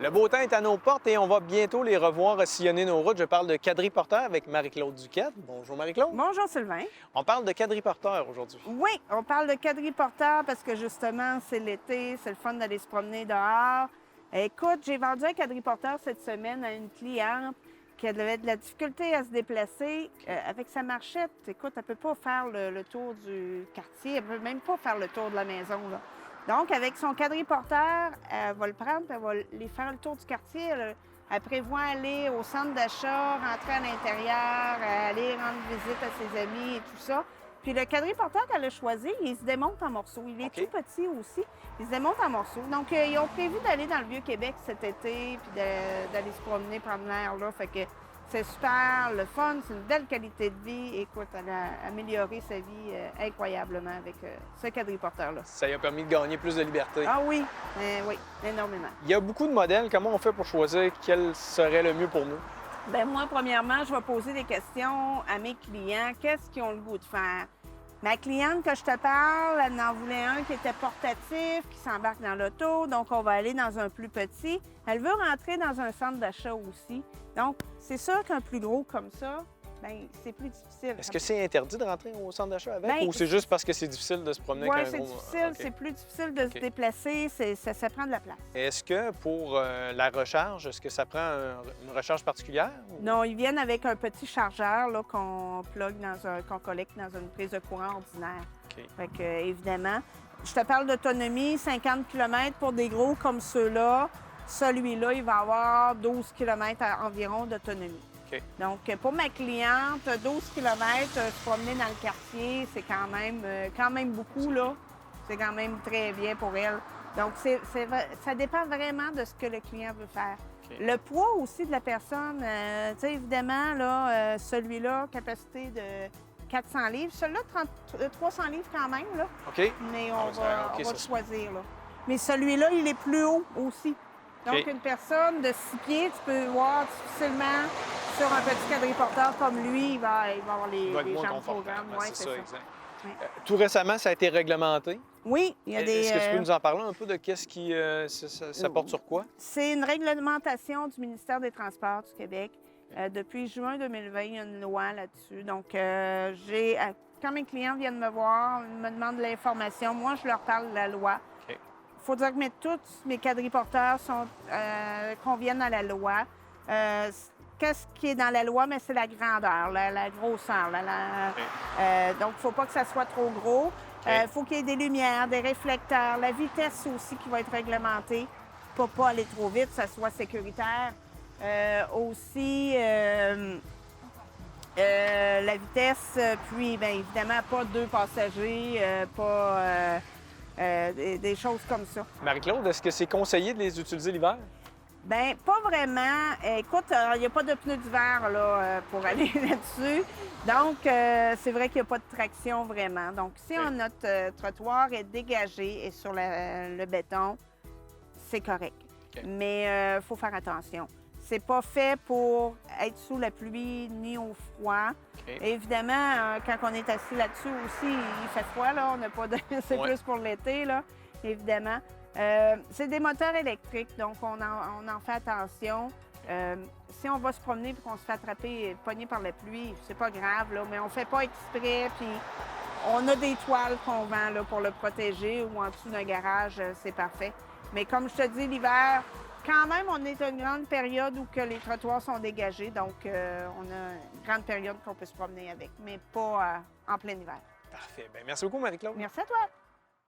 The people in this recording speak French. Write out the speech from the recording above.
Le beau temps est à nos portes et on va bientôt les revoir sillonner nos routes. Je parle de quadriporteurs avec Marie-Claude Duquette. Bonjour Marie-Claude. Bonjour Sylvain. On parle de quadriporteurs aujourd'hui. Oui, on parle de quadriporteur parce que justement, c'est l'été, c'est le fun d'aller se promener dehors. Écoute, j'ai vendu un quadriporteur cette semaine à une cliente qui avait de la difficulté à se déplacer avec sa marchette. Écoute, elle ne peut pas faire le tour du quartier, elle ne peut même pas faire le tour de la maison, là. Donc, avec son quadriporteur, elle va le prendre et elle va aller faire le tour du quartier. Elle prévoit aller au centre d'achat, rentrer à l'intérieur, aller rendre visite à ses amis et tout ça. Puis le quadriporteur qu'elle a choisi, il se démonte en morceaux. Il est OK. tout petit aussi. Il se démonte en morceaux. Donc, ils ont prévu d'aller dans le Vieux-Québec cet été, puis d'aller se promener, prendre l'air là. Fait que c'est super, le fun, c'est une belle qualité de vie. Écoute, elle a amélioré sa vie incroyablement avec ce quadriporteur-là. Ça y a permis de gagner plus de liberté. Ah oui, oui, énormément. Il y a beaucoup de modèles. Comment on fait pour choisir quel serait le mieux pour nous? Bien, moi, premièrement, je vais poser des questions à mes clients. Qu'est-ce qu'ils ont le goût de faire? Ma cliente que je te parle, elle en voulait un qui était portatif, qui s'embarque dans l'auto, donc on va aller dans un plus petit. Elle veut rentrer dans un centre d'achat aussi. Donc, c'est sûr qu'un plus gros comme ça, bien, c'est plus difficile. Est-ce que c'est interdit de rentrer au centre d'achat avec Ben, ou c'est juste parce que c'est difficile de se promener Oui, avec un c'est gros... difficile, OK. c'est plus difficile de se déplacer, ça prend de la place. Est-ce que pour la recharge, est-ce que ça prend une recharge particulière? ou- Non, ils viennent avec un petit chargeur là, qu'on plug qu'on collecte dans une prise de courant ordinaire. OK. Fait que, évidemment, je te parle d'autonomie, 50 km pour des gros comme ceux-là. Celui-là, il va avoir 12 km environ d'autonomie. OK. Donc, pour ma cliente, 12 km, se promener dans le quartier, c'est quand même beaucoup, là. C'est quand même très bien pour elle. Donc, ça dépend vraiment de ce que le client veut faire. OK. Le poids aussi de la personne, tu sais, évidemment, là, celui-là, capacité de 400 livres. Celui-là, 300 livres quand même, là. OK. Mais Ah, on ça, va, OK, on va ça, le c'est- choisir, là. Mais celui-là, il est plus haut aussi. Donc, OK. une personne de 6 pieds, tu peux voir difficilement sur un petit quadriporteur comme lui, il va avoir Il va être les moins jambes trop confortable. grandes. Ouais, c'est ça, exact. Ouais. Tout récemment, ça a été réglementé. Oui, il y a des... Est-ce que tu peux nous en parler un peu de qu'est-ce qui ça porte sur quoi? C'est une réglementation du ministère des Transports du Québec. Depuis juin 2020, il y a une loi là-dessus. Donc, quand mes clients viennent me voir, ils me demandent de l'information, moi, je leur parle de la loi. OK. Il faut dire que tous mes quadriporteurs conviennent à la loi. Qu'est-ce qui est dans la loi? Mais c'est la grandeur, la grosseur. Donc, il ne faut pas que ça soit trop gros. Il faut qu'il y ait des lumières, des réflecteurs, la vitesse aussi qui va être réglementée pour ne pas aller trop vite, que ça soit sécuritaire. Aussi, la vitesse, puis bien évidemment, pas deux passagers, des choses comme ça. Marie-Claude, est-ce que c'est conseillé de les utiliser l'hiver? Bien, pas vraiment. Écoute, il n'y a pas de pneus d'hiver là, pour aller là-dessus. Donc, c'est vrai qu'il n'y a pas de traction vraiment. Donc, si notre trottoir est dégagé et sur le béton, c'est correct. OK. Mais il faut faire attention. C'est pas fait pour être sous la pluie ni au froid. OK. Et évidemment, quand on est assis là-dessus aussi, il fait froid, là. On n'a pas de... C'est Ouais. plus pour l'été, là, évidemment. C'est des moteurs électriques, donc on en fait attention. Si on va se promener et qu'on se fait attraper, pogner par la pluie, c'est pas grave, là, mais on fait pas exprès. Puis on a des toiles qu'on vend là, pour le protéger ou en dessous d'un garage, c'est parfait. Mais comme je te dis, l'hiver, quand même, on est à une grande période où que les trottoirs sont dégagés, donc on a une grande période qu'on peut se promener avec, mais pas en plein hiver. Parfait. Bien, merci beaucoup, Marie-Claude. Merci à toi!